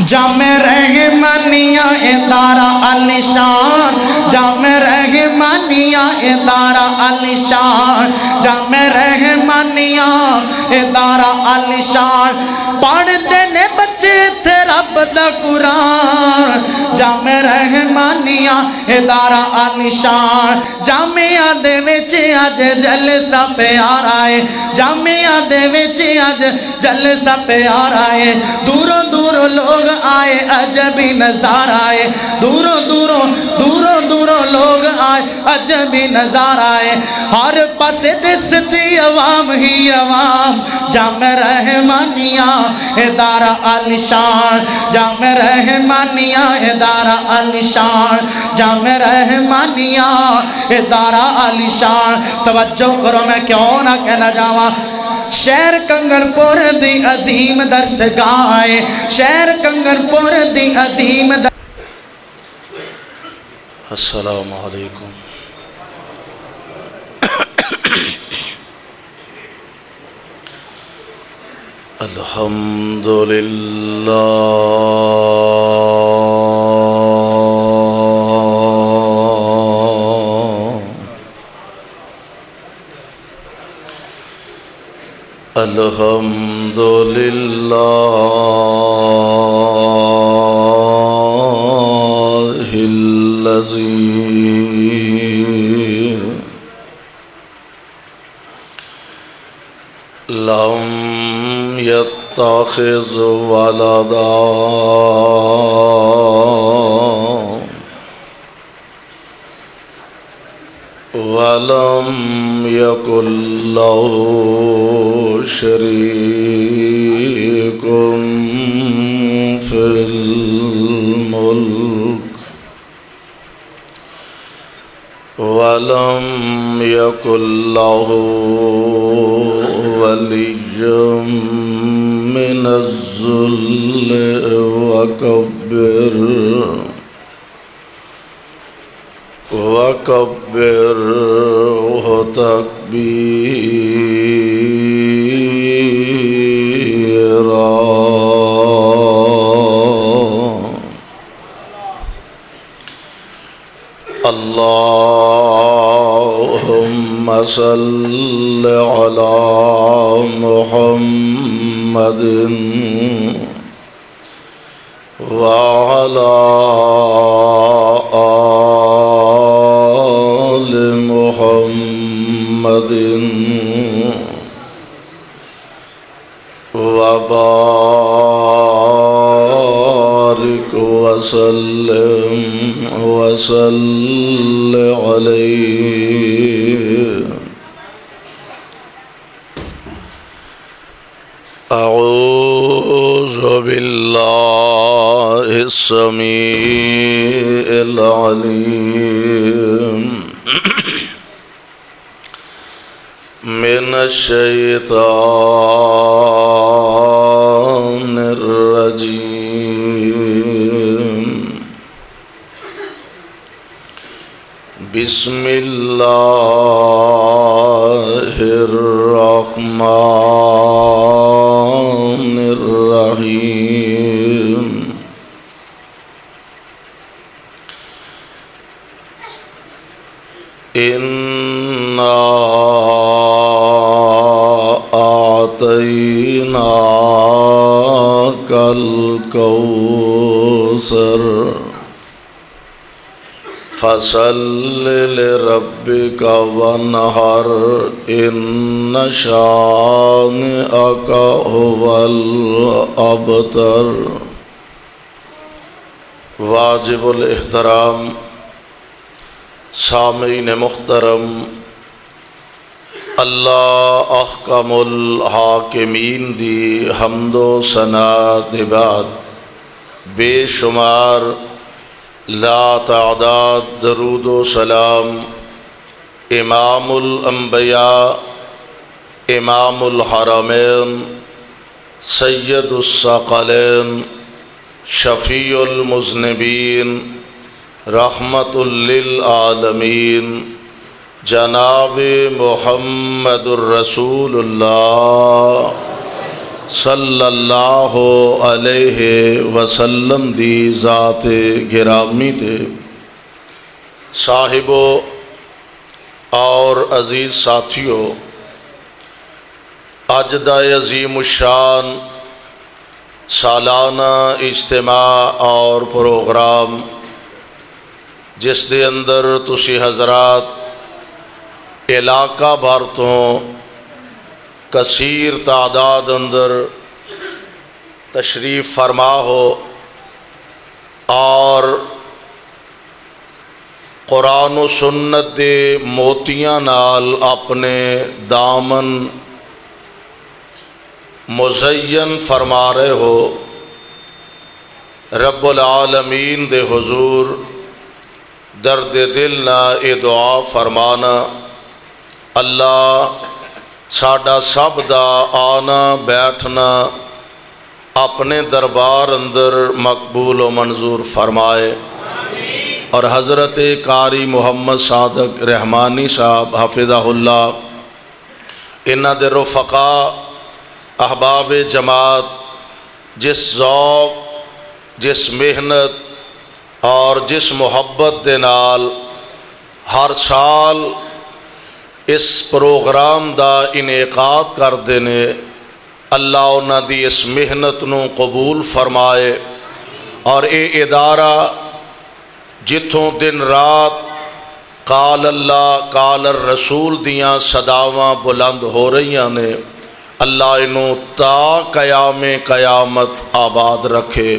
جامع رحمانیہ ادارہ علی شان، جامع رحمانیہ ادارہ علی شان، جامع رحمانیہ ادارہ علی شان، پڑھتے نے بچے تھے رب دا قرآن، جامع رحمانیہ ادارہ علی شان، جامعہ دے وچ اج جلسہ پیارا ہے، جامعہ دے وچ اج جلسہ پیارا ہے، دوروں دوروں لوگ آئے عجبی نظارہ آئے، دوروں دوروں لوگ آئے عجبی نظارہ آئے، ہر پاس دستی عوام ہی عوام، جامع رحمانیہ ادارہ علی شان، جامع رحمانیہ ادارہ علی شان، جامع رحمانیہ ادارہ علی شان۔ توجہ کرو میں کیوں نہ کہنا جاواں، شہر کنگن پور دی عظیم درسگاہ ہے، شہر کنگن پور دی عظیم السلام علیکم۔ الحمدللہ الحمدللہ الذی لم يتخذ ولدا ولم يكن له شريك في الملك ولم يكن له ولي من الذل وكبره تكبيرا۔ اللهم صل على محمد وعلى آل محمد وبارك وسلم عليه۔ أعوذ بالله السميع العليم من الشيطان الرجيم، بسم الله الرحمن الرحيم۔ إنا أعطيناك الكوثر فصل لربك وانحر إن شانئك هو الأبتر۔ واجب الاحترام سامعین محترم، اللہ احکم الحاکمین دی حمد و ثنا دے بعد بے شمار لا تعداد درود و سلام امام الانبیاء، امام الحرمین، سید الثقلین، شفیع المذنبین، رحمت للعالمین، جناب محمد الرسول اللہ صلی اللہ علیہ وسلم دی ذات گرامی تے صاحبو اور عزیز ساتھیو، اج دا عظیم الشان سالانہ اجتماع اور پروگرام جس دے اندر تسی حضرات علاقہ بھر تو کثیر تعداد اندر تشریف فرما ہو اور قرآن و سنت دے موتیاں نال اپنے دامن مزین فرما رہے ہو، رب العالمین دے حضور درد دل نہ اے دعا فرمانا، اللہ ساڈا سب دا آنا بیٹھنا اپنے دربار اندر مقبول و منظور فرمائے، اور حضرت قاری محمد صادق رحمانی صاحب حفظہ اللہ، انہاں دے رفقا احباب جماعت جس ذوق، جس محنت اور جس محبت دے نال ہر سال اس پروگرام دا انعقاد کردے نے، اللہ انہاں دی اس محنت نو قبول فرمائے، اور اے ادارہ جتھوں دن رات قال اللہ قال الرسول دیاں صداواں بلند ہو رہیاں نے، اللہ انہوں تا قیام قیامت آباد رکھے،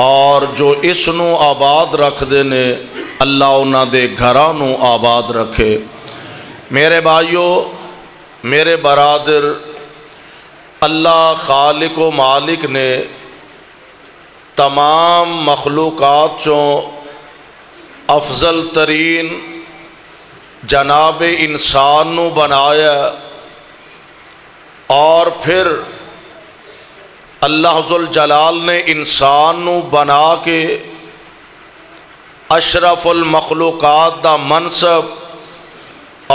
اور جو اس نو آباد رکھ دے نے اللہ انہاں دے گھراں نو آباد رکھے۔ میرے بھائیو، میرے برادر، اللہ خالق و مالک نے تمام مخلوقات چوں افضل ترین جناب انسان نو بنایا، اور پھر اللہ ذوالجلال نے انسان نو بنا کے اشرف المخلوقات دا منصب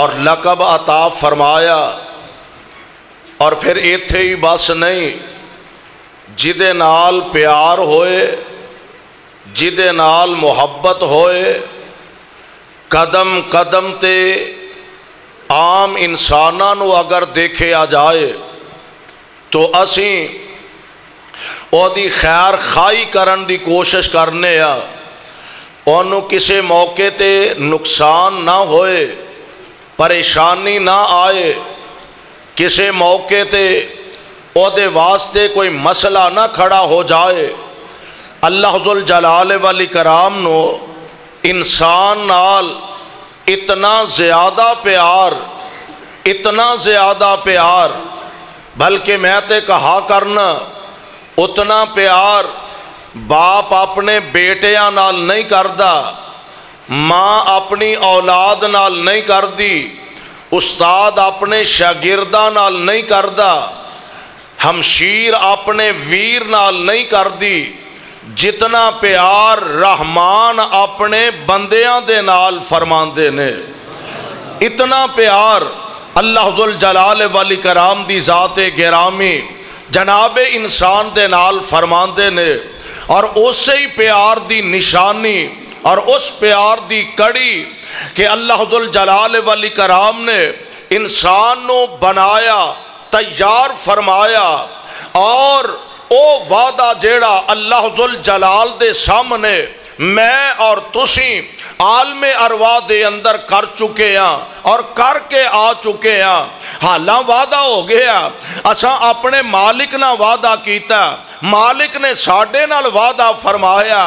اور لقب عطا فرمایا، اور پھر ایتھے ہی بس نہیں، جدے نال پیار ہوئے، جدے نال محبت ہوئے، قدم قدم تے عام انساناں نو اگر دیکھے آ جائے تو اسیں او دی خیر خائی کرن دی کوشش کرنے آ، انہوں کسے موقع تے نقصان نہ ہوئے، پریشانی نہ آئے، کسے موقع تے او دے واسطے کوئی مسئلہ نہ کھڑا ہو جائے۔ اللہ ذوالجلال والاکرام نو انسان نال اتنا زیادہ پیار، اتنا زیادہ پیار، بلکہ میں تے کہا کرنا اتنا پیار باپ اپنے بیٹیاں نال نہیں کردا، ماں اپنی اولاد نال نہیں کردی، استاد اپنے شاگرداں نال نہیں کردا، ہمشیر اپنے ویر نال نہیں کردی، جتنا پیار رحمان اپنے بندیاں دے نال فرماندے نے، اتنا پیار اللہ ذوالجلال والاکرام دی ذات گرامی جناب انسان دے نال فرماندے نے، اور اسی ہی پیار دی نشانی اور اس پیار دی کڑی کہ اللہ ذوالجلال والاکرام نے انسان نو بنایا، تیار فرمایا، اور او وعدہ جیڑا اللہ ذوالجلال دے سامنے میں اور تسی عالم ارواح دے اندر کر چکے ہیں اور کر کے آ چکے ہیں، حالاں وعدہ ہو گیا، اساں اپنے مالک نہ وعدہ کیتا، مالک نے ساڈے نال وعدہ فرمایا،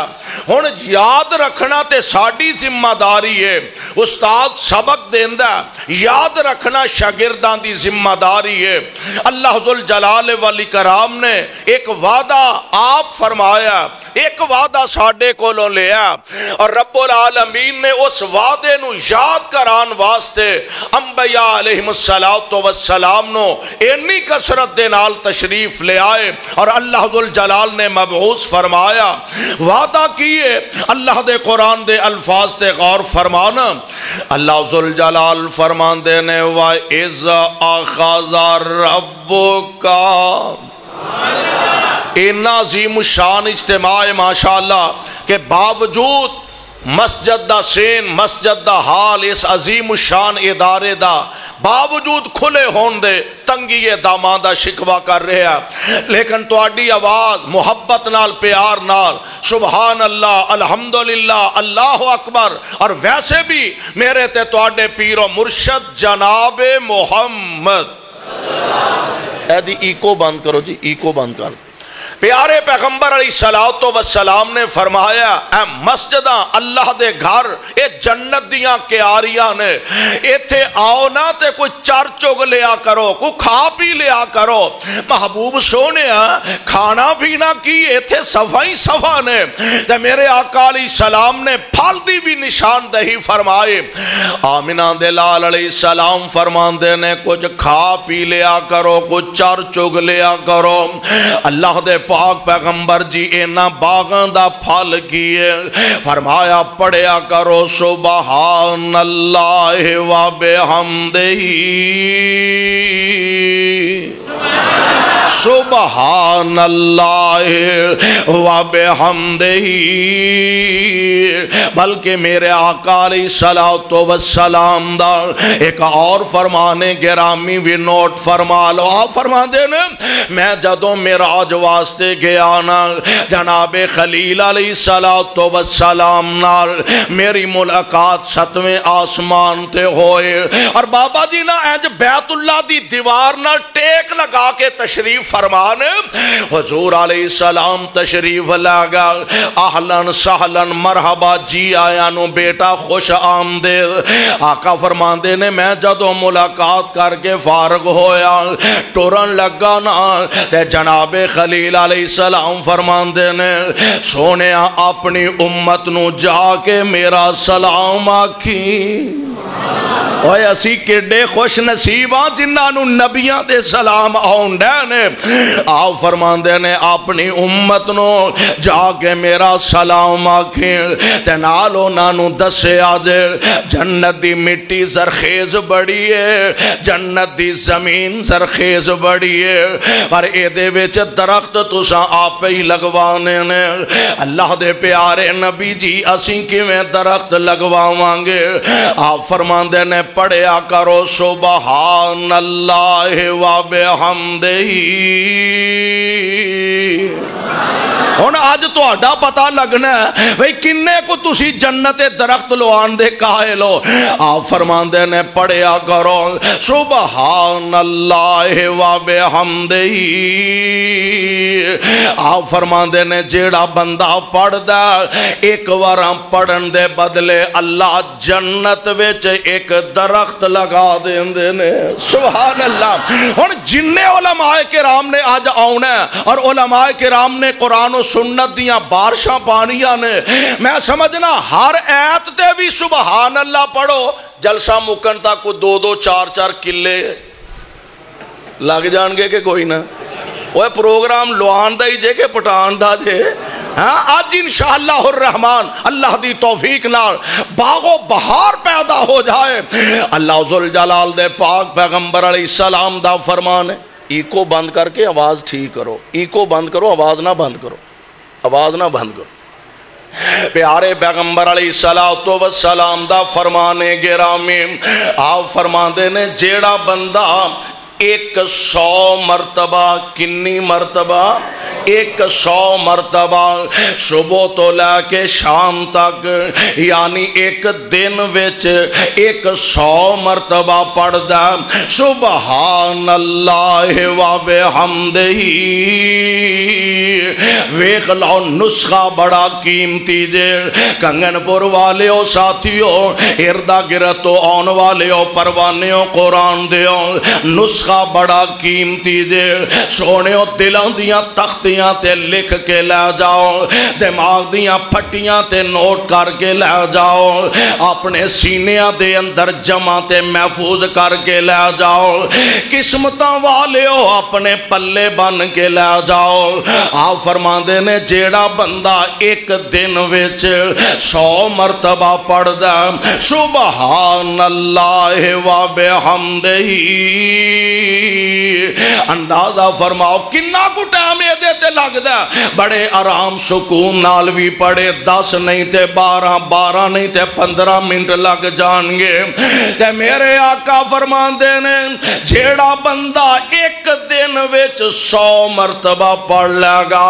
ہن یاد رکھنا تے ساڈی ذمہ داری ہے، استاد سبق دیندا، یاد رکھنا شاگرداں دی ذمہ داری ہے۔ اللہ ذوالجلال والاکرام نے ایک وعدہ آپ فرمایا، ایک وعدہ ساڈے کولوں لیا، اور رب العالمین نے اس وعدے نو یاد کران واسطے انبیاء علیہم السلام نو اینی کثرت دے نال تشریف لے آئے، اور اللہ ذوالجلال نے مبعوث فرمایا، وعدہ کیے۔ اللہ دے قرآن دے الفاظ تے غور فرمانا، اللہ ذوالجلال فرمان دینے وَإِذْ أَخَذَ رَبُّكَ اینا عظیم الشان اجتماع ماشاءاللہ کہ باوجود مسجد دا سین مسجد دا حال اس عظیم الشان ادارے دا باوجود کھلے ہون دے تنگی دامان دا شکوہ کر رہے ہیں، لیکن تو آڈی آواز محبت نال پیار نال سبحان اللہ الحمدللہ اللہ اکبر، اور ویسے بھی میرے تے تو آڈے پیر و مرشد جناب محمد اے دی ایکو بند کرو جی، ایکو بند کر۔ پیارے پیغمبر علیہ السلام نے فرمایا اے مسجداں اللہ دے گھر اے جنت دیاں کیاریاں نے، ایتھے آؤ نہ تے کوئی چار چگ لیا کرو، کوئی کھا پی لیا کرو۔ محبوب سونے کھانا پینا کی ایتھے صفائی صفا نے، تے میرے آقا علیہ السلام نے پھل دی بھی نشاندہی فرمائے۔ آمنہ دلال علیہ السلام فرماندے نے کچھ کھا پی لیا کرو، کچھ چار چگ لیا کرو۔ اللہ دے پاک پیغمبر جی اینا باغاں دا پھل کیے، فرمایا پڑھیا کرو سبحان اللہ و بحمدہ سبحان اللہ و بحمدہ۔ بلکہ میرے آقا علیہ السلام دا ایک اور فرمانے گرامی بھی نوٹ فرما لو۔ آپ فرما دینے میں جدوں معراج واسطے گیا نا جناب خلیل علیہ السلام نال میری ملاقات 7ویں آسمان تے ہوئے، اور بابا جی نا اینج بیت اللہ دی دیوار نال ٹیک لگا کے تشریف فرمانے، حضور علیہ السلام تشریف لگا، اہلن سہلن مرحبا جی آیا نو بیٹا خوش آمدید۔ آقا فرماندے نے میں جدوں ملاقات کر کے فارغ ہویا ٹورن لگا نا تے جناب خلیل علیہ السلام فرماندے نے سونے اپنی امت نو جا کے میرا سلام آکھی۔ اوہ اسی کڈے خوش نصیباں جنہاں نو نبیاں دے سلام آؤں ڈینے۔ آپ فرماندے نے اپنی امت نو جا کے میرا سلام آکھیں تے نالو نانو دسے آدھے جنت دی مٹی زرخیز بڑی ہے، جنت دی زمین زرخیز بڑی ہے، پر اے دے وچ درخت تساں آپ ہی لگوانے نے۔ اللہ دے پیارے نبی جی اسیں کیویں درخت لگواواں گے؟ آپ فرماندے نے پڑھیا کرو سبحان اللہ و بحمدہ۔ ہن آج تو آڈا پتا لگنا ہے بھئی کنے کو تسی جنت درخت لوان دے قائل ہو۔ آپ فرماندے نے پڑھیا کرو سبحان اللہ و بحمدہ۔ آپ فرماندے نے جیڑا بندہ پڑھ دا ایک وارا پڑھن دے بدلے اللہ جنت وچ ایک درخت لگا دیندے نے۔ سبحان اللہ۔ ہن جننے علماء کرام نے آج آؤنا ہے اور علماء کرام نے قرآن و سنت دیاں بارشاں پانیاں نے، میں سمجھنا ہر ایت تے بھی سبحان اللہ پڑھو جلسہ مکن تک کو 2-2 4-4 کلے لگ جان گے کہ کوئی نہ وہ پروگرام لوان دا ہی جے کہ پٹان دا جے۔ ہاں آج انشاءاللہ الرحمن اللہ دی توفیق نال باغ و بہار پیدا ہو جائے۔ اللہ ذوالجلال دے پاک پیغمبر علیہ السلام دا فرمان ہے ایکو بند کر کے آواز ٹھیک کرو، ایکو بند کرو آواز نہ بند کرو، آواز نہ بند کرو۔ پیارے پیغمبر علیہ السلام دا فرمانے گرامی آپ فرماندے نے جیڑا بندہ 100 مرتبہ کنی مرتبہ 100 مرتبہ صبح تو لے کے شام تک یعنی ایک دن وچ 100 مرتبہ پڑھ دا سبحان اللہ و بحمدہ۔ ویکھ لو نسخہ بڑا قیمتی جے، کنگن پور والیو ساتھیو اردا گرتو آن والیو پروانیو قرآن دیو نسخہ بڑا قیمتی جے، سونےو دلوں دیاں تختیاں تے لکھ کے لے جاؤ، دماغ دیاں پھٹیاں تے نوٹ کر کے لے جاؤ، اپنے سینیاں دے اندر جمع تے محفوظ کر کے لے جاؤ، قسمتاں والیو اپنے پلے بن کے لے جاؤ۔ آپ فرماندے نے جیڑا بندہ ایک دن وچ 100 مرتبہ پڑھ دا سبحان اللہ و بحمدہ اندازہ فرماؤ کنا کو ٹائم یہ دیتے لگ دا بڑے آرام سکون نال بھی پڑے 10 نہیں تے 12 نہیں تے 15 منٹ لگ جان گے تے میرے آقا فرماندے نے جیڑا بندہ ایک دن وچ 100 مرتبہ پڑھ لے گا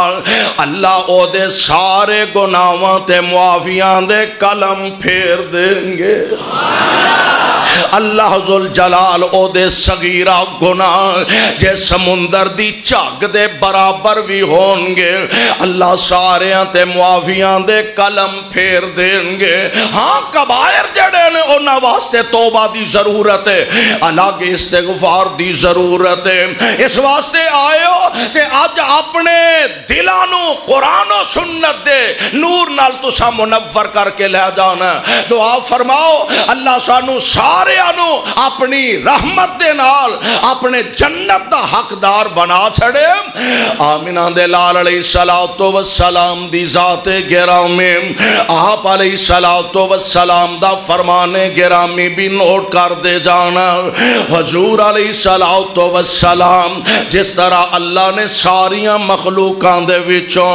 اللہ او دے سارے گناہاں تے معافیاں دے قلم پھیر دیں گے اللہ ذوالجلال او دے صغیرہ گناہ جے سمندر دی جھگ دے برابر بھی ہون گے اللہ ساریاں تے معافیاں دے قلم پھیر دیں گے ہاں کبائر جڑے نے انہاں واسطے توبہ دی ضرورت ہے الگ استغفار دی ضرورت ہے اس واسطے آئیو کہ آج اپنے دلانو قرآن و سنت دے نور نال تسا منور کر کے لے جانا دعا فرماؤ اللہ سانو سارے اپنی رحمت دے نال اپنے جنت دا حقدار بنا چھڑے آمینہ دے لال علیہ السلام دی ذات گرامی آپ علیہ السلام دا فرمان گرامی بھی نوٹ کر دے جانا حضور علیہ السلام جس طرح اللہ نے ساریاں مخلوقان دے وچوں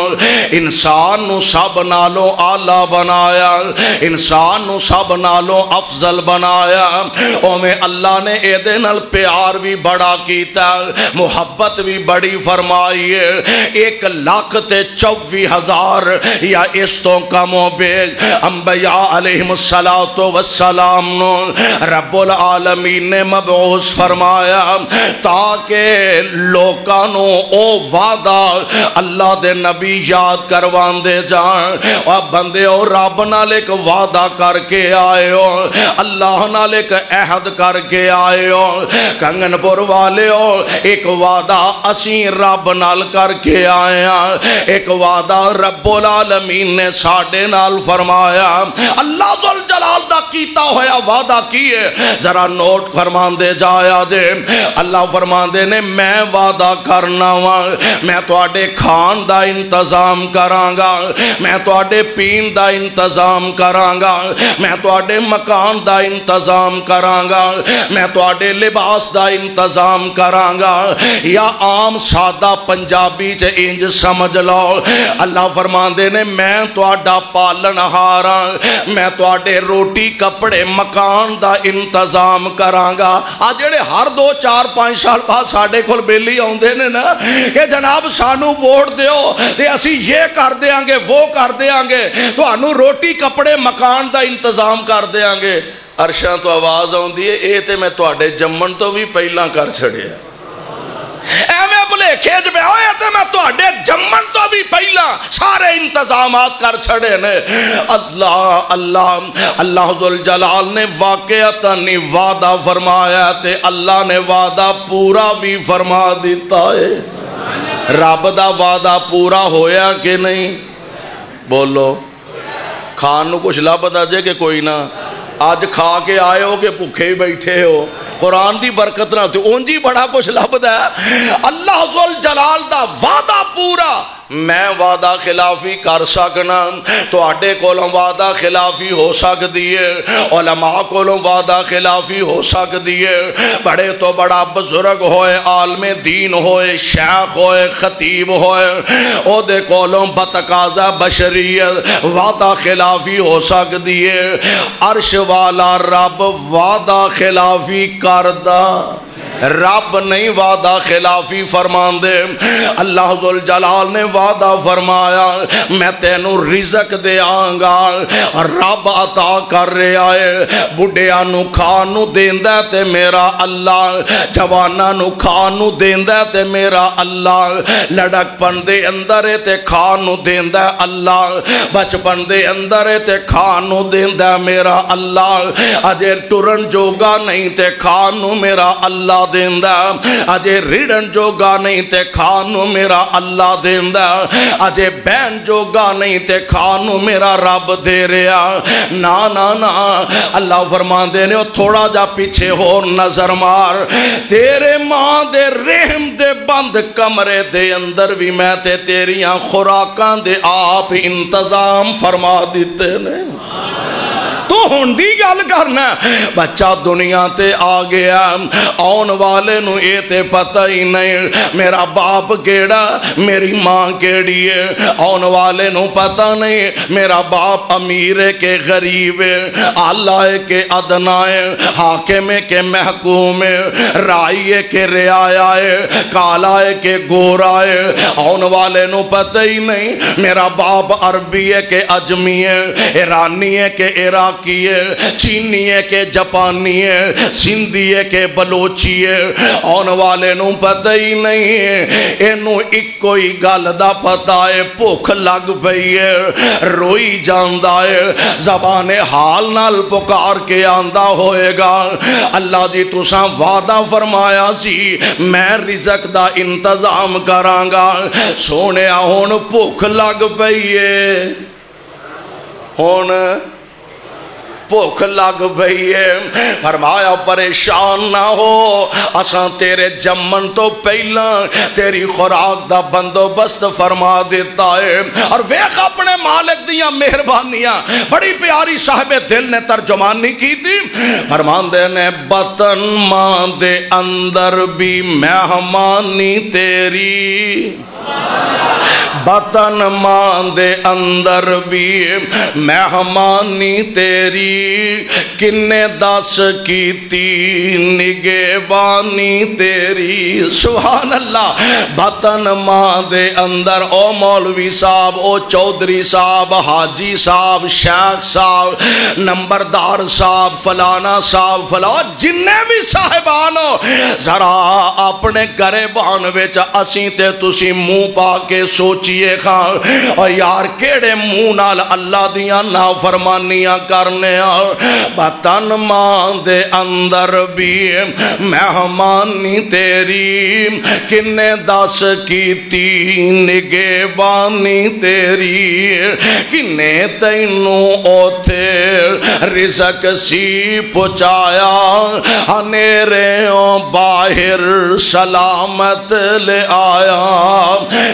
انسان نو سب نالوں آلہ بنایا انسان نو سب نالوں افضل بنایا اومیں اللہ نے اے دنال پیار بھی بڑا کیتا محبت بھی بڑی فرمائی ہے 1,24,000 یا اس تو کم و بیش انبیاء علیہ السلام نو رب العالمین نے مبعوث فرمایا تاکہ لوکانو او وعدہ اللہ دے نبی یاد کروان دے جان اور بندے اور رب نال ایک وعدہ کر کے آئے ہو اللہ نال ایک عہد کر کے آئے ہو کنگن پور والے ہو ایک وعدہ اسی رب نال کر کے آئے ہیں ایک وعدہ رب العالمین نے ساڑھے نال فرمایا اللہ ذوالجلال دا کیتا ہویا وعدہ کیے ذرا نوٹ فرمان دے جایا دے اللہ فرمان دے نے میں وعدہ کرنا ہوں میں تو آڈے کھان دا انتظام کرانگا میں تو آڈے پین دا انتظام کرانگا میں تو آڈے مکان دا انتظام کرانگا میں تو آڈے لباس دا انتظام کرانگا یا عام سادہ پنجابی چے انج سمجھ لو اللہ فرمان دے نے میں تو آڈا پالن ہارا میں تو آڈے روٹی کپڑے مکان دا انتظام کرانگا آج جڑے ہر 2 4 5 سال بعد ساڑے کھول بیلی ہوندے نے نا کہ جناب سانو ووٹ دیو تے اسی یہ کر دیاں گے وہ کر دیاں گے تو انو روٹی کپڑے مکان دا انتظام کر دیاں گے عرشاں تو آواز آن دیئے اے تے میں تو آڈے جمن تو بھی پہلا کر چھڑیا اے میں بلے کھیج میں ہوئے تے میں تو آڈے جمن تو بھی پہلا سارے انتظامات کر چھڑے نے اللہ ذوالجلال نے واقعتا نہیں وعدہ فرمایا تے اللہ نے وعدہ پورا بھی فرما دیتا ہے رب دا وعدہ پورا ہویا کہ نہیں بولو کھان نو کچھ لب دا جے کہ کوئی نہ آج کھا کے آئے ہو کہ پکھے ہی بیٹھے ہو قرآن دی برکت نہ ہوتی اونجی بڑا کچھ لب دا اللہ ذوالجلال دا وعدہ پورا میں وعدہ خلافی کر سکنا تو آڈے کولوں وعدہ خلافی ہو سک دیئے علماء کولوں وعدہ خلافی ہو سک دیئے بڑے تو بڑا بزرگ ہوئے عالم دین ہوئے شیخ ہوئے خطیب ہوئے او دے کولوں بتقاضہ بشریت وعدہ خلافی ہو سک دیئے عرش والا رب وعدہ خلافی کردہ رب نہیں وعدہ خلافی فرمان دے اللہ ذوالجلال نے وعدہ فرمایا میں تینوں رزق دے آنگا رب عطا کر رہے آئے بڑھیانو کھانو دیندہ تے میرا اللہ جوانانو کھانو دیندہ تے میرا اللہ لڑک پندے اندر تے کھانو دیندہ اللہ بچپن دے اندر تے کھانو دیندہ میرا اللہ اجے ٹرن جوگا نہیں تے کھانو میرا اللہ دیندہ اجے ریڑن جوگا نہیں تے کھانو میرا اللہ دیندہ اجے بین جوگا نہیں تے کھانو میرا رب دے رہا نا نا نا اللہ فرمان دے نے تھوڑا جا پیچھے ہو نظر مار تیرے ماں دے رحم دے بند کمرے دے اندر بھی میں تے تیریاں خوراکاں دے آپ انتظام فرما دیتے نے تو ہون دی گل کرنا بچہ دنیا تے آ گیا آن والے نو اے تے پتہ ہی نہیں میرا باپ کیڑا میری ماں کیڑی ہے آن والے نو پتہ نہیں میرا باپ امیر ہے کہ غریب ہے اعلیٰ ہے کہ ادنا ہے حاکم ہے کہ محکوم ہے رائی ہے کہ رعایا ہے کالا ہے کہ گورا ہے آن والے نو پتہ ہی نہیں میرا باپ عربی ہے کہ اجمی ہے ایرانی ہے کہ عراقی ہے چینی ہے کہ جاپانی ہے سندھی ہے کہ بلوچی ہے آن والے نو پتہ ہی نہیں اینو ایک کوئی گل دا پتہ ہے بھوک لگ پئی ہے روئی جاندا ہے زبان حال نال پکار کے آندا ہوئے گا اللہ جی تساں وعدہ فرمایا سی میں رزق دا انتظام کراں گا سونے ہن بھوک لگ پئی ہے ہن بھوک لگ پئی ہے فرمایا پریشان نہ ہو اساں تیرے جمن تو پہلا تیری خوراک دا بندوبست فرما دیتا ہے اور ویکھ اپنے مالک دیاں مہربانیاں بڑی پیاری صاحب دل نے ترجمانی کی تھی فرماندے نے بطن ماں دے اندر بھی مہمانی تیری بطن ماں دے اندر بھی مہمانی تیری کنے دس کیتی نگہبانی تیری سبحان اللہ بطن ماں دے اندر او مولوی صاحب او چودھری صاحب حاجی صاحب شیخ صاحب نمبردار صاحب فلانا صاحب فلان جننے بھی صاحبانو ذرا اپنے گریبان وچ اسیں تے تسی منہ پا کے سوچئے خان اور یار کیڑے منہ نال اللہ دیاں نافرمانیاں کرنے بطن ماں دے اندر بھی مہمانی تیری کنے دس کیتی نگہبانی تیری کنے تینوں اوتھے رزق سی پہنچایا انیروں باہر سلامت لے آیا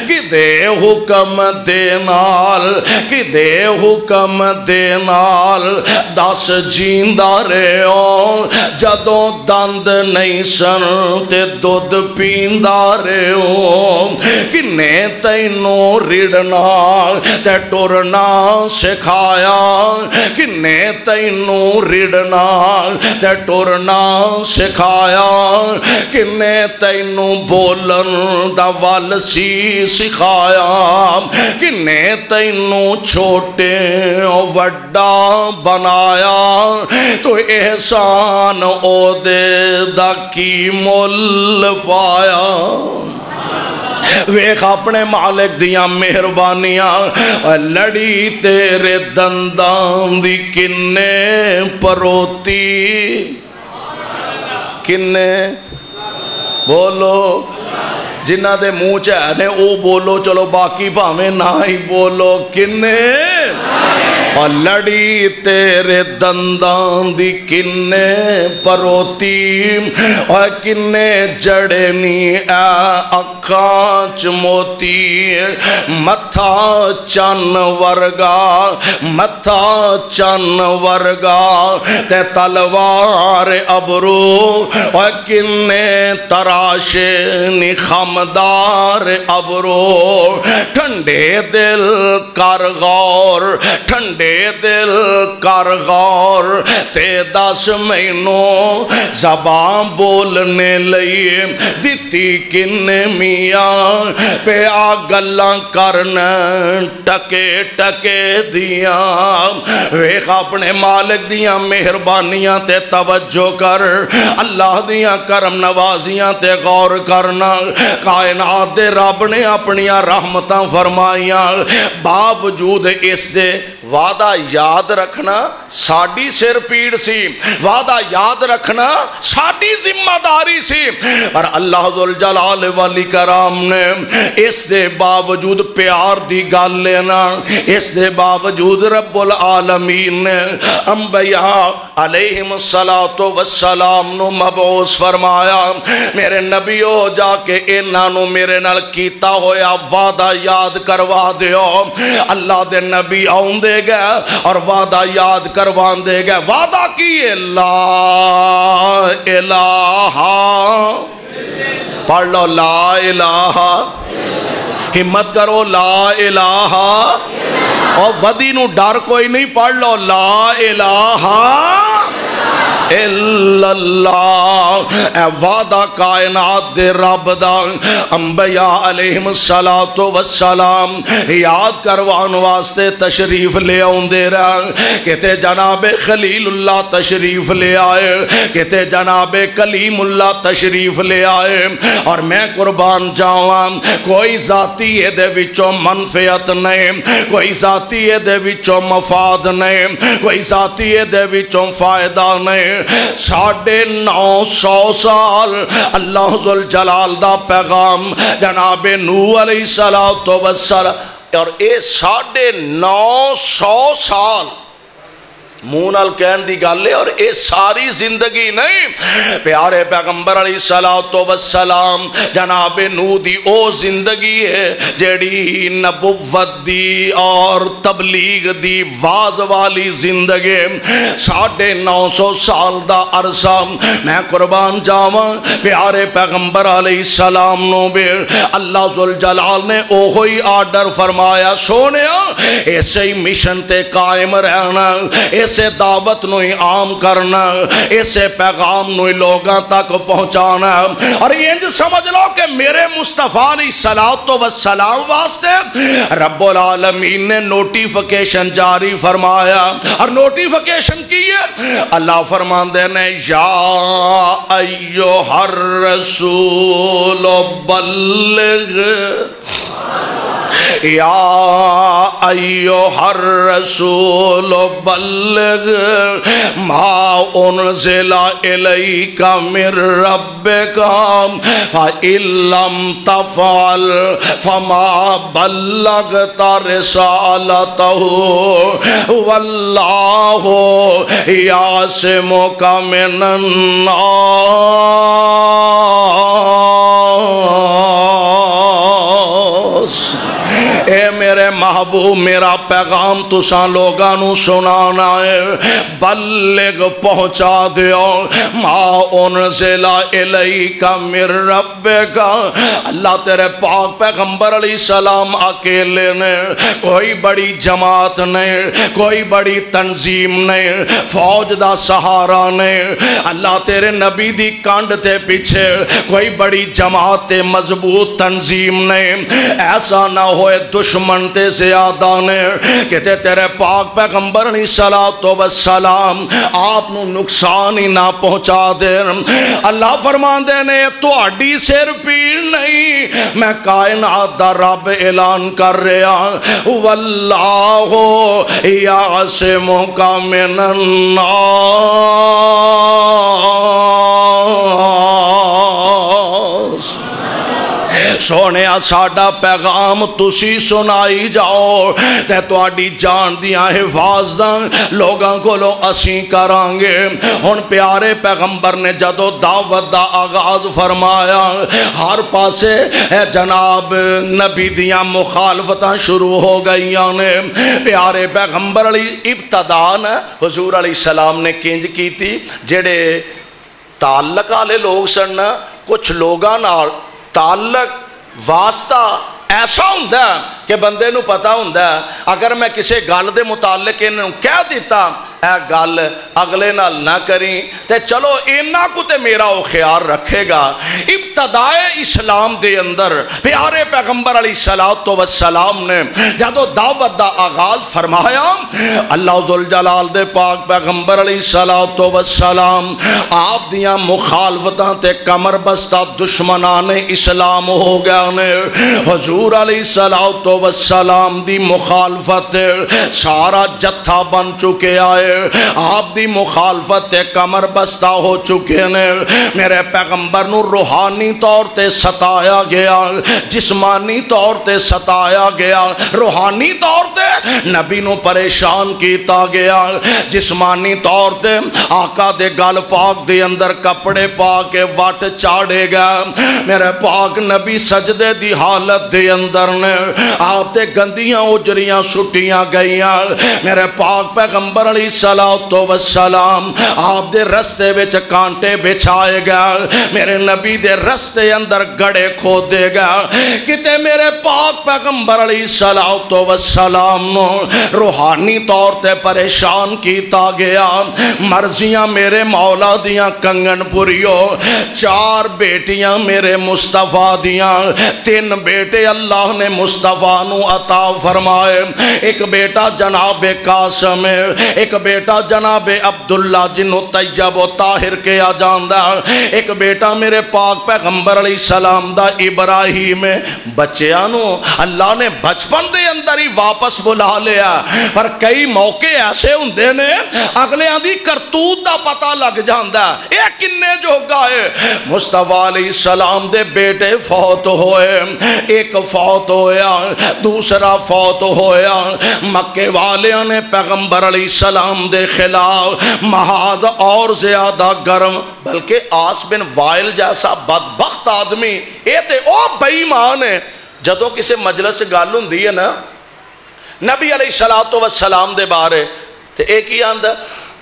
کدے حکم دے نال کدے حکم دے نال دس جیندہ رہو جدوں دند نہیں سن تے دودھ پیندہ رہو کنے تینوں رڑنا تے ٹرنا سکھایا کنے تینوں رڑنا تے ٹرنا سکھایا کنے تینوں بولن دا ول سی سکھایا کنے تینوں چھوٹے وڈا بنایا تو احسان او دے دا کی مل پایا ویخ اپنے مالک دیاں مہربانیاں لڑی تیرے دندان دی کنے پروتی کنے بولو جنہ دے منہ چاہنے او بولو چلو باقی بھامیں نہ ہی بولو کنے اور لڑی تیرے دندان دی کنے پروتی اور کنے جڑنی اے اکھاں چموتی متھا چن ورگا متھا چن ورگا تے تلوار ابرو اور کنے تراشے نخمدار ابرو ٹھنڈے دل کر غور ٹھنڈے دل کر غور تے دس مہینوں زبان بولنے لئے دیتی کن میاں پہ آگلاں کرنا ٹکے ٹکے دیاں ویخ اپنے مالک دیاں مہربانیاں تے توجہ کر اللہ دیاں کرم نوازیاں تے غور کرنا کائنات دے رب نے اپنیاں رحمتاں فرمائیاں باوجود اس دے وعدہ یاد رکھنا ساڑی سر پیڑ سی وعدہ یاد رکھنا ساڑی ذمہ داری سی اور اللہ ذوالجلال والی کرام نے اس دے باوجود پیار دی گال لینا اس دے باوجود رب العالمین نے انبیاء علیہم السلام نو مبعوث فرمایا میرے نبیو جا کے انہوں میرے نال کیتا ہویا وعدہ یاد کروا دیو اللہ دے نبی آن دے گئے گئے اور وعدہ یاد کروان دے گئے. وعدہ کیے لا الہ، پڑھ لو لا الہ، ہمت کرو لا الہ، اور ودی نو ڈر کوئی نہیں، پڑھ لو لا الہ الا اللہ. اے وعدہ کائنات دے رب دا انبیاء علیہم السلام یاد کروان واسطے تشریف لے آؤندے رہے. کہتے جناب خلیل اللہ تشریف لے آئے، کہتے جناب کلیم اللہ تشریف لے آئے. اور میں قربان جاواں کوئی ذاتی دے وچوں منفعت نہیں، کوئی ذاتی دے وچوں مفاد نہیں، کوئی ذاتی دے وچوں فائدہ نہیں. 950 سال اللہ ذوالجلال دا پیغام جناب نوح علیہ السلام، اور اے 950 سال منہ نال کہن دی گل ہے، اور اے ساری زندگی نہیں. پیارے پیغمبر علیہ السلام جناب نوح دی او زندگی ہے جیڑی نبوت دی اور تبلیغ دی واز والی زندگی. 950 سال دا عرصہ میں قربان جاواں پیارے پیغمبر علیہ السلام نو بے اللہ ذوالجلال نے اوہی آرڈر فرمایا، سونیا ایسے ہی مشن تے قائم رہنا، اسے دعوت نو ہی عام کرنا، اسے پیغام نو ہی لوگاں تک پہنچانا. اور یہ انج سمجھ لو کہ میرے مصطفیٰ علیہ السلام واسطے رب العالمین نے نوٹیفیکیشن جاری فرمایا. اور نوٹیفیکیشن کی ہے اللہ فرماندے نے یا ایھا الرسول بلغ، یا ایھا الرسول بلغ ما انزل الیک من ربک فإن لم تفعل فما بلغت رسالتہ واللہ یعصمک من الناس. اے میرے محبوب میرا پیغام تساں لوگاں نو سنانا ہے، بلغ پہنچا دیو ما انزل الیک من ربک. اللہ تیرے پاک پیغمبر علیہ السلام اکیلے نے، کوئی بڑی جماعت نہیں، کوئی بڑی تنظیم نہیں، فوج دا سہارا نہیں. اللہ تیرے نبی دی کانڈ تے پیچھے کوئی بڑی جماعت تے مضبوط تنظیم نہیں. ایسا نہ ہوئے دشمن تے زیادہ نے کہتے تیرے پاک پیغمبر علیہ السلام آپ نو نقصان ہی نہ پہنچا دے. اللہ فرماندے نے تہاڈی سر پیڑ نہیں، میں کائنات دا رب اعلان کر رہا واللہ یعصمک من الناس. سونے ساڈا پیغام تسی سنائی جاؤ تے تواڈی جان دیاں حفاظتاں لوگاں کولوں اسی کران گے. ہن پیارے پیغمبر نے جدو دعوت دا آغاز فرمایا ہر پاسے جناب نبی دیاں مخالفتاں شروع ہو گئیاں نے. پیارے پیغمبر علی ابتدا حضور علیہ السلام نے کنج کیتی جڑے تعلق والے لوگ سن، کچھ لوگاں نال تعلق واسطہ ایسا ہوندہ کہ بندے نو پتا ہوندہ اگر میں کسی گل دے متعلق انہوں کہہ دیتا اے گل اگلے نال نہ کریں تے چلو اینا کو تے میرا وہ خیال رکھے گا. ابتدائے اسلام دے اندر پیارے پیغمبر علیہ السلام نے جدو دعوت دا آغاز فرمایا اللہ ذوالجلال دے پاک پیغمبر علیہ السلام آپ دیاں مخالفتاں تے کمر بستہ دشمنان اسلام ہو گیا نے. حضور علیہ السلام دی مخالفت سارا جتھا بن چکے آئے، آپ دی مخالفت کمر بستہ ہو چکے نے. میرے پیغمبر نو روحانی طور تے ستایا گیا، جسمانی طور تے ستایا گیا، روحانی طور تے نبی نو پریشان کیتا گیا، جسمانی طور تے آقا دے گل پاک دے اندر کپڑے پا کے وٹ چاڑے گا. میرے پاک نبی سجدے دی حالت دے اندر نے آپ تے گندیاں اجریاں سٹیاں گئیاں میرے پاک پیغمبر علیہ الصلوۃ والسلام آپ دے رستے وچ کانٹے بچھائے گئے میرے نبی دے رستے اندر گڑے کھودے گئے کتے میرے پاک پیغمبر علیہ الصلوۃ والسلام نو روحانی طور تے پریشان کیتا گیا مرضیاں میرے مولا دیاں کنگن پوریو 4 بیٹیاں میرے مصطفیٰ دیاں 3 بیٹے اللہ نے مصطفیٰ نو عطا فرمائے ایک بیٹا جناب قاسم ایک بیٹا جناب عبداللہ جنو طیب و طاہر کیا جاندہ ایک بیٹا میرے پاک پیغمبر علیہ السلام دا ابراہیم بچیانو اللہ نے بچپن دے اندر ہی واپس بلا لیا پر کئی موقع ایسے ہوندے نے اگلے آن دی کرتوت دا پتہ لگ جاندہ اے کنے جو گائے مصطفیٰ علیہ السلام دے بیٹے فوت ہوئے ایک فوت ہویا دوسرا فوت ہویا مکے والیاں نے پیغمبر علیہ السلام دے خلاف محاذ اور زیادہ گرم بلکہ آس بن وائل جیسا بدبخت آدمی اے تے او بے ایمان ہے جدو کسی مجلس سے گل ہوندی ہے نا نبی علیہ السلام دے بارے تے ایک ہی آندہ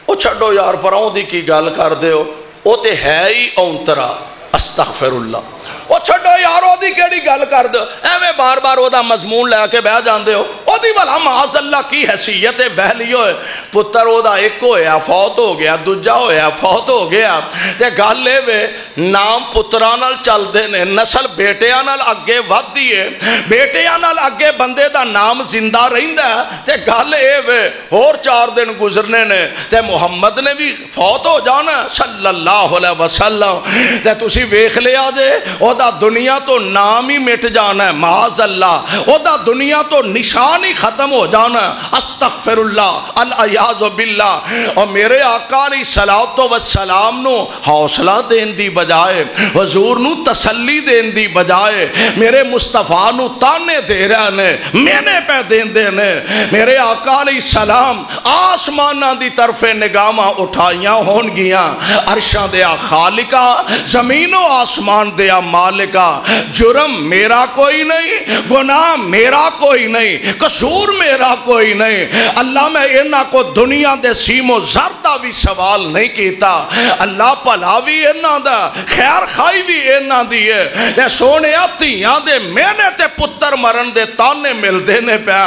او چھڑو یار پراؤں دی کی گل کر دے ہو او تے ہے ہی اونترا استغفر اللہ او چھڑو یار او دی کیڑی گل کر دے ایویں بار بار او دا مضمون لے کے بہ جاندے ہو او دی والا معاذ اللہ کی حیثیت بہلی ہوئے پتر او دا ایک ہویا فوت ہو گیا دوجا ہویا فوت ہو گیا تے گل لے وے نام پترانال چل دے نے نسل بیٹیانال اگے ود دیئے بیٹیانال اگے بندے دا نام زندہ رہندہ تے گل اے وے اور 4 دن گزرنے نے تے محمد نے بھی فوت ہو جانا صلی اللہ علیہ وسلم تے تسی ویکھ لیا دے او دا دنیا تو نام ہی مٹ جانا ہے معاذ اللہ او دا دنیا تو نشان ہی ختم ہو جانا ہے استغفر اللہ العیاذ باللہ اور میرے آقا علیہ الصلوۃ والسلام نو حوصلہ دین دی بجائے حضور نو تسلی دین دی بجائے میرے مصطفیٰ نو تانے دے رہے نے میں پہ دین دے نے میرے آقا علیہ السلام آسمانہ دی طرف نگاہاں اٹھائیاں ہون گیاں عرشاں دیا خالقہ زمین و آسمان دیا مالکہ جرم میرا کوئی نہیں گناہ میرا کوئی نہیں قصور میرا کوئی نہیں اللہ میں انہاں کو دنیا دے سیم و زردہ بھی سوال نہیں کیتا اللہ پلا بھی انہاں دا خیر خائی بھی انہاں دیئے دے سونے آتیاں دے میں نے تے پتر مرن دے تانے مل دینے پہ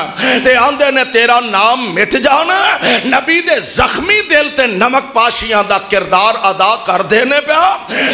تے آندے نے تیرا نام مٹ جانا نبی دے زخمی دل تے نمک پاشیاں دا کردار ادا کر دینے پہ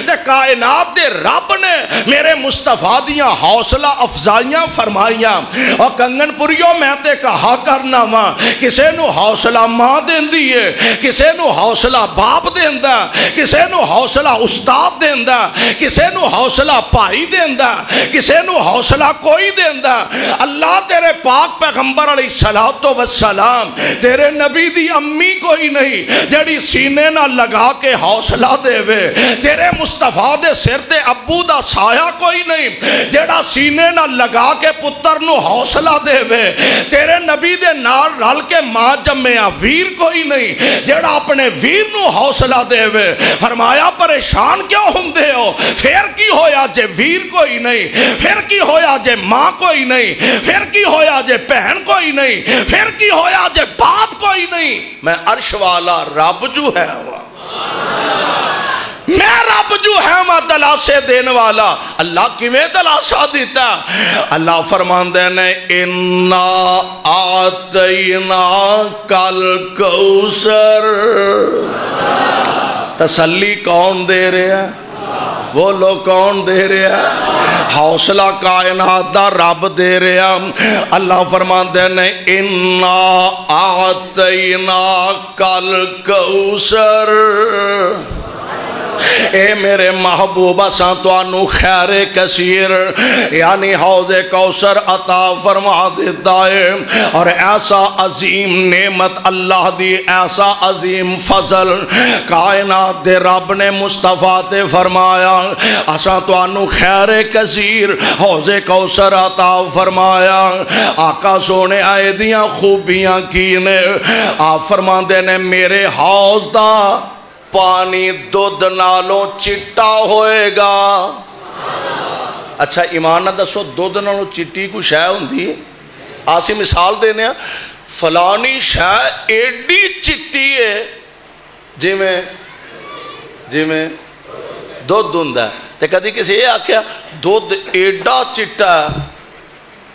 تے کائنات دے رب نے میرے مصطفیٰ دیاں حوصلہ افزائیاں فرمائیاں اور کنگن پوریوں میں تے کہا کرنا ماں کسے نو حوصلہ ماں دین دیئے کسے نو حوصلہ باپ دین دا کسے نو حوصلہ استاد دین دا کسے نو حوصلہ پائی دین دا کسے نو حوصلہ کوئی دین دا اللہ تیرے پاک پیغمبر علیہ الصلوۃ والسلام تیرے نبی دی امی کوئی نہیں جڑی سینے نہ لگا کے حوصلہ دے وے تیرے مصطفیٰ دے سر تے ابو دا سایہ کوئی نہیں جیڑا سینے نہ لگا کے پتر نو حوصلہ دے وے تیرے نبی دے نال رل کے ماں جمعیاں ویر کوئی نہیں جیڑا اپنے ویر نو حوصلہ دے وے فرمایا پریشان کیوں ہوندے ہو پھر کی ہویا جے ویر کوئی نہیں پھر کی ہویا جے ماں کوئی نہیں پھر کی ہویا جے بہن کوئی نہیں پھر کی ہویا جے باپ کوئی نہیں میں عرش والا رب جو ہے میں رب جو ہے میں دلاسے دین والا اللہ کیویں دلاسا دیتا اللہ فرماندے نے انا آتینا کل کوثر تسلی کون دے رہے ہیں وہ لوگ کون دے رہے ہیں حوصلہ کائنات دا رب دے رہے ہیں اللہ فرماندے نے انا آتینا کل کوثر اے میرے محبوبہ سان تو انو خیر کثیر یعنی حوض کوثر عطا فرما دیتا ہے اور ایسا عظیم نعمت اللہ دی ایسا عظیم فضل کائنات دے رب نے مصطفیٰ تے فرمایا اساں تو انو خیر کثیر حوض کوثر عطا فرمایا آقا سونے آئے دیاں خوبیاں کی نے آپ فرما دے نے میرے حوض دا پانی دودھ نالوں چٹا ہوئے گا اچھا ایمان نہ دسو دودھ نالوں چٹی کو شے ہوندی آسی مثال دینے فلانی شاہ ایڈی چٹی ہے جی میں دودھ ہوندا ہے تے کدی کسی یہ آکھیا دودھ ایڈا چٹا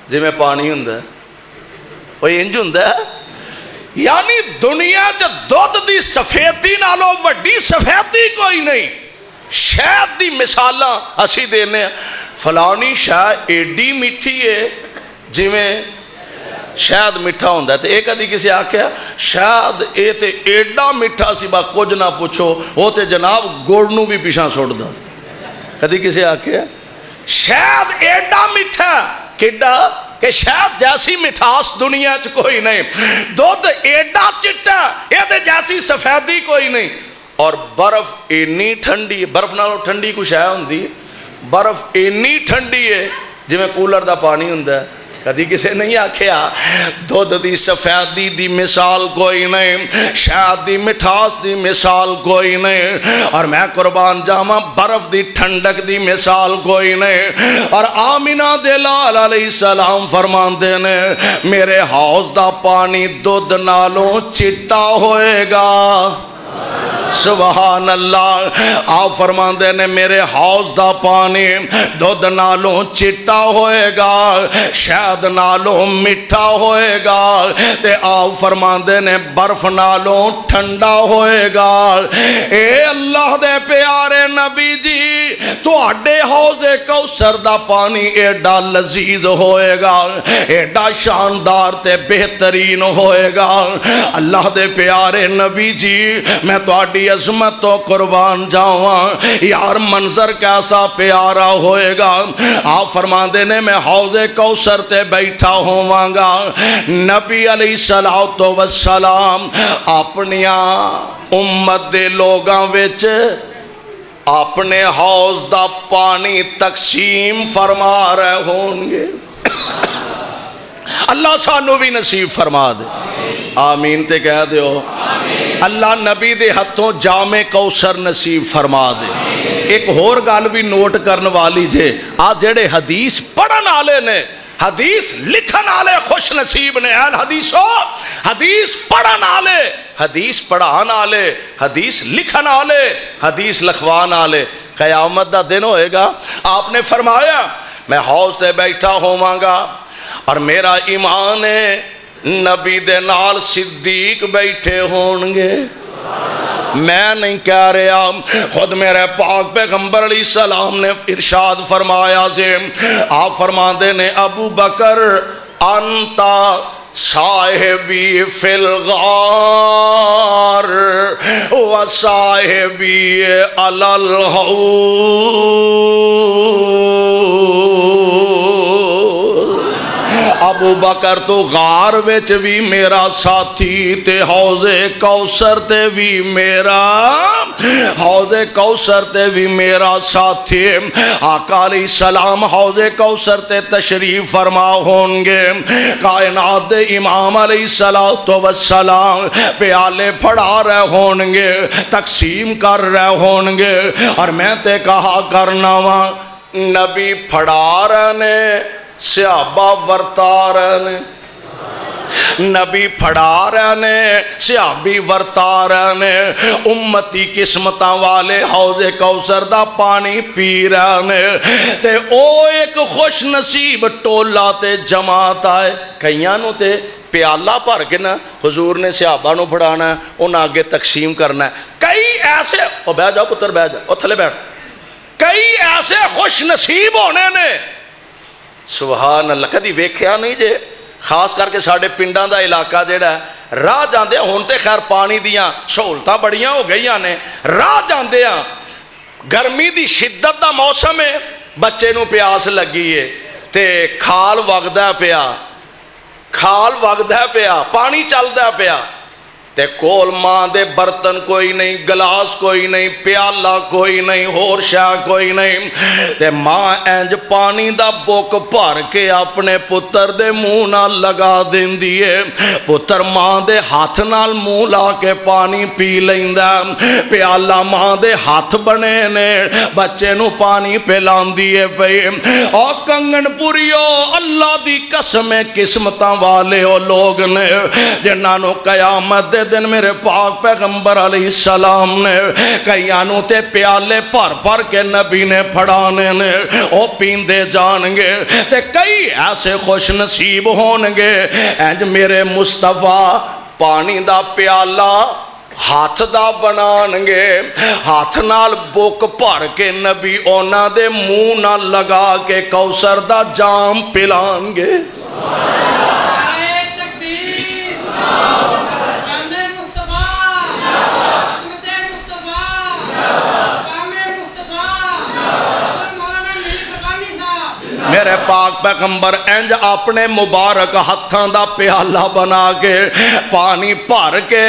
جی میں پانی ہوندا ہے وہ انج ہوندا ہے یعنی دنیا چ دودھ دی سفیدی نالوں وڈی سفیدی کوئی نہیں شہد دی مثالاں اسی دینے فلانی شاہ ایڈی میٹھی ہے جی میں شاید میٹھا ہوندا ہے تے ایک ادھی کسی آکھیا شاید اے تے ایڈا میٹھا سی با کچھ نہ پوچھو وہ تے جناب گوڑ نو بھی پیچھا سوڑ دا کدی کسی آکھیا شاید ایڈا میٹھا کیڈا کہ شاید جیسی مٹھاس دنیا چ کوئی نہیں دودھ ایڈا چٹا اے تے جیسی سفیدی کوئی نہیں اور برف اینی ٹھنڈی برف نالوں ٹھنڈی کچھ ہے ہوندی برف اینی ٹھنڈی ہے جی میں کولر دا پانی ہوندا ہے کدی کسی نہیں آکھیا دودھ دی سفیدی دی مثال کوئی نہیں شہد دی مٹھاس دی مثال کوئی نہیں اور میں قربان جاواں برف دی ٹھنڈک دی مثال کوئی نہیں اور آمینہ دے لال علیہ السلام فرماندے نے میرے حوض دا پانی دودھ نالوں چٹا ہوئے گا سبحان اللہ آپ فرماندے نے میرے حوض دا پانی دودھ نالوں چٹا ہوئے گا شہد نالوں مٹھا ہوئے گا تے آپ فرماندے نے برف نالوں ٹھنڈا ہوئے گا اے اللہ دے پیارے نبی جی تو اڈے حوض کوثر دا پانی ایڈا لذیذ ہوئے گا ایڈا شاندار تے بہترین ہوئے گا اللہ دے پیارے نبی جی میں تو اڈی عظمت تو قربان جاواں یار منظر کیسا پیارا ہوئے گا آپ فرماندے نے میں حوض کوثر تے بیٹھا ہواں گا نبی علیہ السلام اپنیاں امت دے لوگاں وچ اپنے حوض دا پانی تقسیم فرما رہے ہوں گے اللہ سانو بھی نصیب فرما دے آمین تے کہہ دیو اللہ نبی دے ہتھوں جام کوثر نصیب فرما دے ایک ہور گل بھی نوٹ کرن والی جے آ جڑے حدیث پڑھن والے نے حدیث لکھن والے خوش نصیب نے اہل حدیثو حدیث پڑھن والے حدیث پڑھان والے حدیث لکھن والے حدیث لکھوان والے قیامت دا دن ہوئے گا آپ نے فرمایا میں حوض تے بیٹھا ہوواں گا اور میرا ایمان ہے نبی دے نال صدیق بیٹھے ہونگے میں نہیں کہہ رہا خود میرے پاک پیغمبر علیہ السلام نے ارشاد فرمایا سے آپ فرماندے نے ابو بکر انتا صاحبی فی الغار و صاحبی علی الحوض ابو بکر تو غار وچ بھی میرا ساتھی تے حوض کوثر تے بھی میرا حوض کوثر تے بھی میرا ساتھی آقا علیہ السلام حوض کوثر تے تشریف فرما ہونگے کائنات دے امام علیہ السلام پیالے پھڑا رہے ہونگے تقسیم کر رہے ہونگے اور میں تے کہا کرنا وا نبی پھڑا رہنے صحابہ ورتا رہنے نبی پھڑا رہنے صحابی ورتا رہنے امتی قسمتاں والے حوض کوثر دا پانی پی رہنے تے او ایک خوش نصیب ٹولا تے جماعت آئے کئیانوں تے پیالہ پر کے نا حضور نے صحابہ نو پھڑانا ہے انہاں آگے تقسیم کرنا ہے کئی ایسے او بیٹھ جاؤ پتر بیٹھ جاؤ او تھلے بیٹھ کئی ایسے خوش نصیب ہونے نے سبحان اللہ کدی ویکھیا نہیں جے خاص کر کے ساڑھے پنڈان دا علاقہ جیڑا ہے راہ جاندے ہون تے خیر پانی دیاں سہولتاں بڑیاں ہو گئیاں نے راہ جاندے ہاں گرمی دی شدت دا موسم ہے بچے نو پیاس لگی ہے تے کھال وگدا پیا پانی چلدا پیا تے کول ماں دے برتن کوئی نہیں، گلاس کوئی نہیں، پیالہ کوئی نہیں، ہور شاہ کوئی نہیں، تے ماں اینج پانی دا بوک بھر کے اپنے پتر دے منہ نال لگا دیندی ہے۔ پتر ماں دے ہاتھ نال منہ لا کے پانی پی لیندا، پیالہ ماں دے ہاتھ بنے نے، بچے نو پانی پلاندی ہے پئی۔ او کنگن پوریو، اللہ دی قسم قسمتاں والے او لوگ نے جنہاں نو قیامت دے دن میرے پاک پیغمبر علیہ السلام نے کئیانوں تے پیالے پھر پھر کے نبی نے پھڑانے نے، او پیندے جان گے تے کئی ایسے خوش نصیب ہونگے اینج میرے مصطفیٰ پانی دا پیالہ ہاتھ دا بنانگے، ہاتھ نال بوک بھر کے نبی اونا دے منہ نال لگا کے کوثر دا جام پلانگے۔ میرے پاک پیغمبر انج اپنے مبارک ہتھاں دا پیالہ بنا کے پانی بھر کے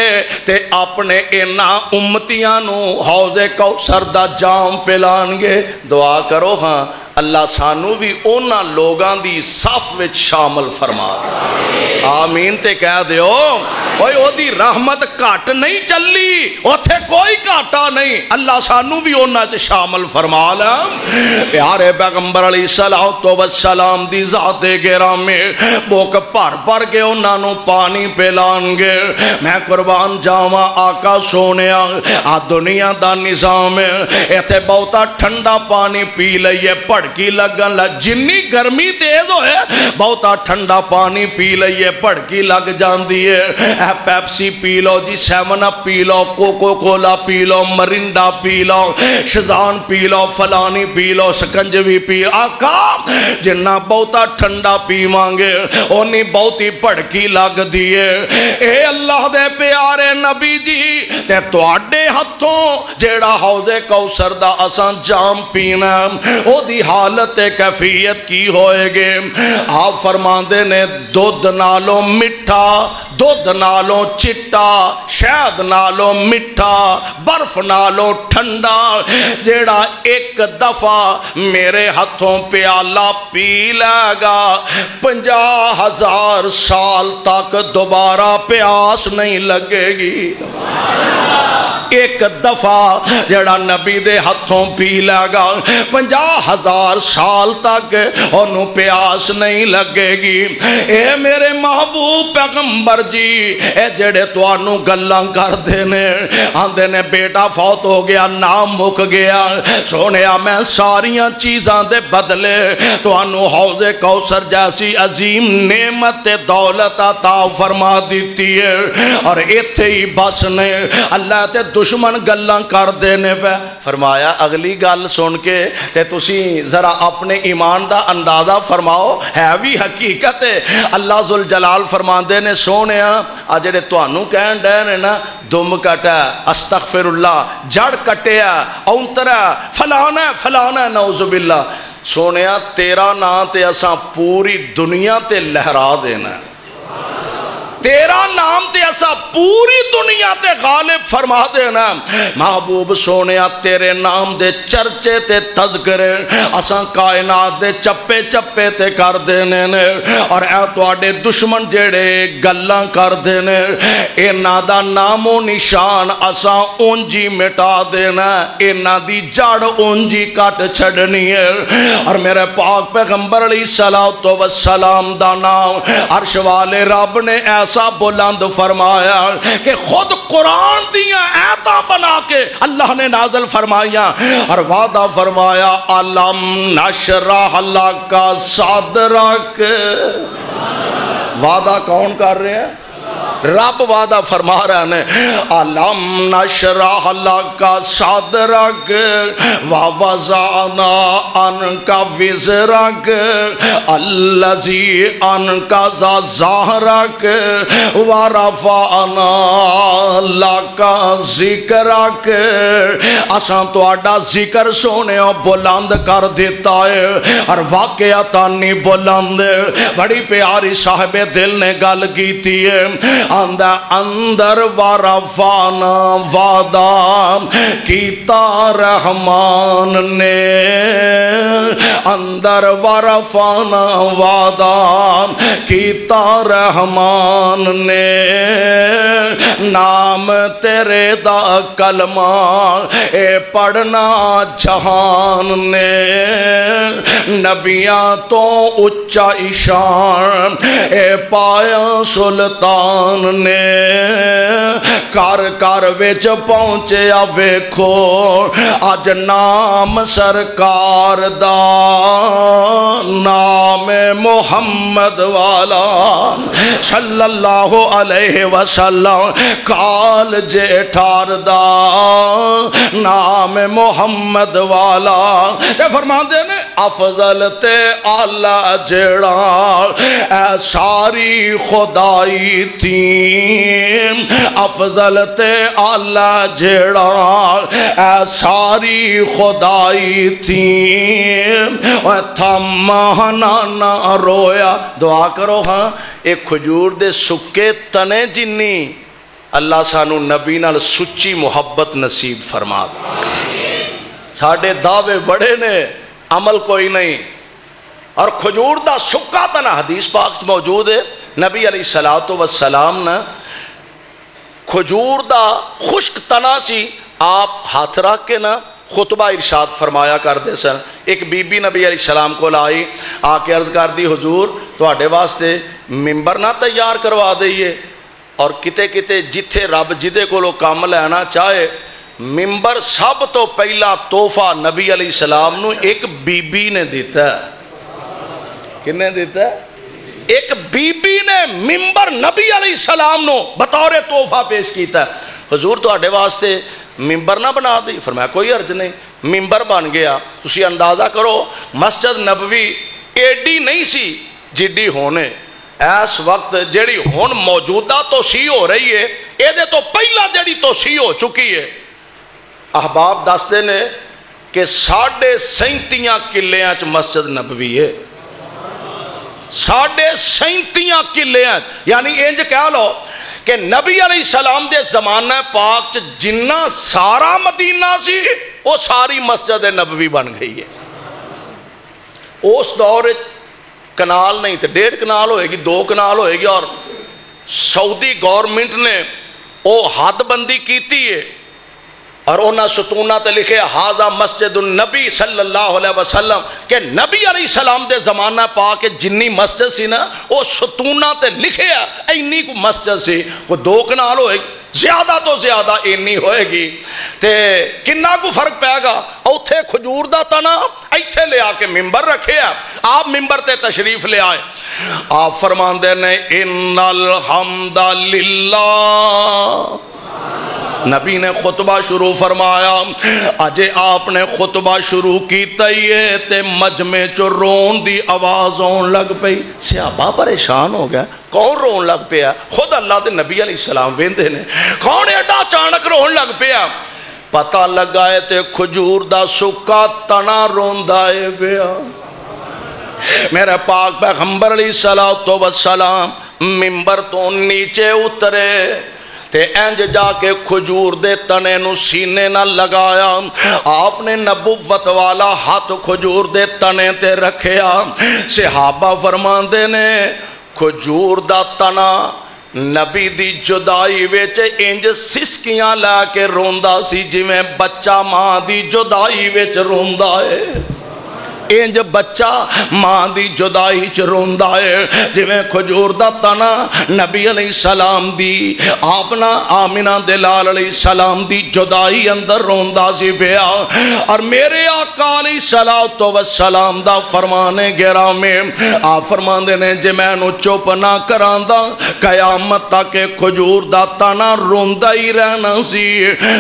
تے اپنے اینا امتیاں نو حوض کوثر دا جام پلان گے۔ دعا کرو ہاں اللہ سانو بھی اونا لوگاں دی صف وچ شامل فرما دے، آمین تے کہہ دیو۔ اوہ او دی رحمت کٹ نہیں چلی، اوتھے کوئی کاٹا نہیں، اللہ سانو بھی اونا چ شامل فرما لے۔ پیارے پیغمبر علیہ السلام دی ذات گرامی بوک بھر بھر کے اونا نو پانی پلان گے۔ میں قربان جاواں آقا سونیا آ دنیا دا نظام ایتھے بہتا ٹھنڈا پانی پی لئیے پڑکی لگن لگ، جنی گرمی تیز ہوئے بہتا ٹھنڈا پانی پی لئیے پڑکی لگ جان دیئے۔ اے پیپسی پی لو جی، سیون اپ پی لو، کوکو کولا پی لو، مرنڈا پی لو، شزان پی لو، فلانی پی لو، سکنجوی پی۔ آقا جنہ بہتا ٹھنڈا پی مانگے اونی بہتی پڑکی لگ دیئے۔ اے اللہ دے پیارے نبی جی تے تواڈے ہتھوں جیڑا حوض کوثر دا اساں جام پینا او دی حالت کیفیت کی ہوئے گے۔ آپ فرماندے نے دودھ نالوں مٹھا، دودھ نالوں چٹا، شہد نالوں مٹھا، برف نالوں ٹھنڈا جیڑا ایک دفعہ میرے ہتھوں پیالہ پی لے گا 50,000 سال تک دوبارہ پیاس نہیں لگے گی۔ ایک دفعہ جڑا نبی دے ہتھوں پی لے گا 50,000 سال تک انہوں پیاس نہیں لگے گی۔ اے میرے محبوب پیغمبر جی اے جڑے تو انہوں گلاں کر دینے آندے نے بیٹا فوت ہو گیا، نام مک گیا، سونیا میں ساریاں چیزاں دے بدلے تو انہوں حوض کوثر جیسی عظیم نعمت دولت عطا فرما دیتی ہے۔ اور ایتھے ہی بس نے اللہ تے دشمن گلاں کر دینے پہ فرمایا اگلی گل سن کے تے تسی ذرا اپنے ایمان دا اندازہ فرماؤ، ہے بھی حقیقت ہے۔ اللہ ذوالجلال فرماندے نے سونیا آجڑے توانوں کہن ڈے نے نا دم کٹا، استغفر اللہ، جڑ کٹیا، اونترا، فلانا فلانا، نعوذ باللہ۔ سونیا تیرا نا تے اساں پوری دنیا تے لہرا دینا، تیرا نام تے ایسا پوری دنیا تے غالب فرما دینا۔ محبوب سونیا تیرے نام دے چرچے تے تذکرے اساں کائنات دے چپے چپے تے کر دینے نے۔ اور اے تواڈے دشمن جڑے گلاں کر دینے انہاں دا نام و نشان اساں اونجی مٹا دینا، انہاں دی جڑ اونجی کٹ چھڑنی ہے۔ اور میرے پاک پیغمبر علیہ السلام دا نام عرش والے رب نے ایسا بلند فرمایا کہ خود قرآن دیاں آیتاں بنا کے اللہ نے نازل فرمایا اور وعدہ فرمایا علم نشرح لک صدرک۔ وعدہ کون کر رہے ہیں؟ رب وعدہ فرما رہے ہیں علم نشرح لک صدرک ووضعنا عنک وزرک الذی انقض ظہرک ورفعنا لک ذکرک۔ اساں تہاڈا ذکر سونے بلند کر دیتا ہے اور واقعتاً نہیں بلند۔ بڑی پیاری صاحب دل نے گل کیتی ہے آندا اندر ورفانا وعدہ کیتا رحمان نے اندر ورفانا وعدہ کیتا رحمان نے نام تیرے دا کلمہ اے پڑھنا جہان نے نبیاں تو اچا اشان اے پایا سلطان نے کار کار وچ پہنچے ویکھو اج نام سرکار دا نام محمد والا صلی اللہ علیہ وسلم کال جیٹھار دا نام محمد والا تے فرماندے نے افضل تے اعلی جڑا اے ساری خدائی تھی افضل تے اعلی جڑا اے ساری خدائی تھی تھمانا نہ رویا دعا کرو ہاں ایک کھجور دے سکے تنے جنی اللہ سانو نبی نال سچی محبت نصیب فرما دے ساڑھے دعوے بڑے نے عمل کوئی نہیں اور کھجور دا سکا تنا حدیث پاک موجود ہے نبی علیہ السلام نے کھجور دا خشک تنا سی آپ ہاتھ رکھ کے نا خطبہ ارشاد فرمایا کر دے سن ایک بی بی نبی علیہ السلام کو لائی آ کے عرض کر دی حضور تو آڑے واسطے ممبر نہ تیار کروا دئیے اور کتے کتے جتھے رب جدے کو لو کام لینا چاہے ممبر سب تو پہلا تحفہ نبی علیہ السلام نو ایک بی بی نے دیتا ہے کنے دیتا ہے ایک بی بی نے ممبر نبی علیہ السلام نو بطور تحفہ پیش کیتا ہے حضور تو آڑے واسطے ممبر نہ بنا دی فرمایا کوئی عرض نہیں ممبر بن گیا اسی اندازہ کرو مسجد نبوی ایڈی نہیں سی جڈی ہونے اس وقت جڑی ہون موجودہ توسیع ہو رہی ہے اے دے تو پہلا جڑی توسیع ہو چکی ہے احباب دستے نے کہ 37.5 کلیاں چ مسجد نبوی ہے 37.5 کلیاں یعنی انج کہہ لو کہ نبی علیہ السلام دے زمانہ پاک چ جنہ سارا مدینہ سی وہ ساری مسجد نبوی بن گئی ہے اس دور کنال نہیں تو 1.5 کنال ہوئے گی 2 کنال ہوئے گی اور سعودی گورنمنٹ نے وہ حد بندی کیتی ہے اور انہاں ستونہ تے لکھے ہاذا مسجد النبی صلی اللہ علیہ وسلم کہ نبی علیہ السلام دے زمانہ پاک جنی مسجد سی نا وہ ستونہ تے لکھے اینی کو مسجد سی وہ 2 کنال ہوئے زیادہ تو زیادہ اینی ہوئے گی تے کنہ کو فرق پائے گا اوتھے کھجور دا تنا ایتھے لے آ کے ممبر رکھے آپ ممبر تے تشریف لے آئے آپ فرمان دے نے ان الحمدللہ نبی نے خطبہ شروع فرمایا اجے آپ نے خطبہ شروع کی تیئے تے مجمع چو رون دی آواز ہون لگ پئی صحابہ پریشان ہو گیا کون رون لگ پیا خود اللہ دے نبی علیہ السلام ویندے نے کون ایڈا اچانک رون لگ پیا پتہ لگائے تے کھجور دا سکا تنا رون دائے پیا میرے پاک پیغمبر علیہ السلام ممبر تو نیچے اترے تے انج جا کے کھجور دے تنے نو سینے نہ لگایا آپ نے نبوت والا ہاتھ کھجور دے تنے تے رکھیا صحابہ فرماندے نے کھجور دا تنا نبی دی جدائی ویچ انج سسکیاں لے کے روندا سی جی میں بچہ ماں دی جدائی ویچ روندا ہے انج بچہ ماں دی جدائی چ روندا ہے جویں کھجور دا تنا نبی علیہ السلام دی آپنا آمنہ دلال علیہ السلام دی جدائی اندر روندا سی پیا اور میرے آقا علیہ السلام دا فرمانے گرامی آپ فرماندے نے جے میں نو چپ نہ کراندا قیامت تک کھجور دا تنا روندا ہی رہنا سی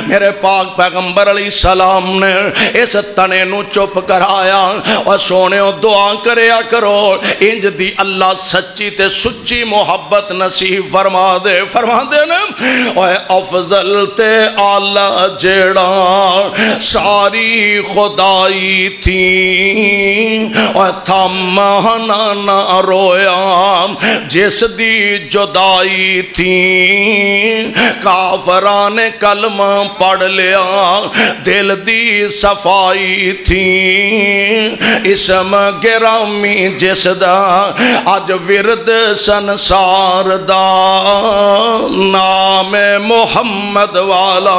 میرے پاک پیغمبر علیہ السلام نے اس تنے نو چپ کرایا اور سونے دعا کریا کرو انج دی اللہ سچی تے سچی محبت نصیب فرما دے نا اور افضل تے آلہ جیڑا ساری خدائی تھی اور تھمانا نہ رویا جس دی جدائی تھی کافران کلمہ پڑھ لیا دل دی صفائی تھی اسم گرامی جس دا آج ورد سنسار دا نام محمد والا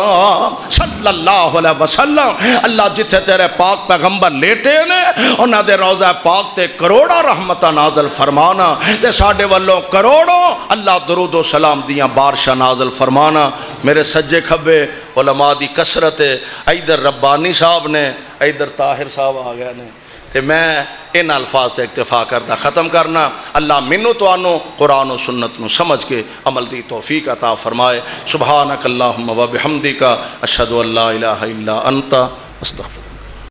صلی اللہ علیہ وسلم اللہ جتھے تیرے پاک پیغمبر لیٹے نے انہاں دے روضہ پاک تے کروڑا رحمتہ نازل فرمانا تے ساڑھے والوں کروڑوں اللہ درود و سلام دیاں بارشہ نازل فرمانا میرے سجے کھبے علماء دی کثرت ہے ادھر ربانی صاحب نے ادھر طاہر صاحب آ گئے نے تے میں ان الفاظ تے اکتفا کردہ ختم کرنا اللہ منو تو آنو قرآن و سنت نو سمجھ کے عمل دی توفیق عطا فرمائے سبحانک اللہم و بحمدک اشہدو ان لا الہ الا انت استغفر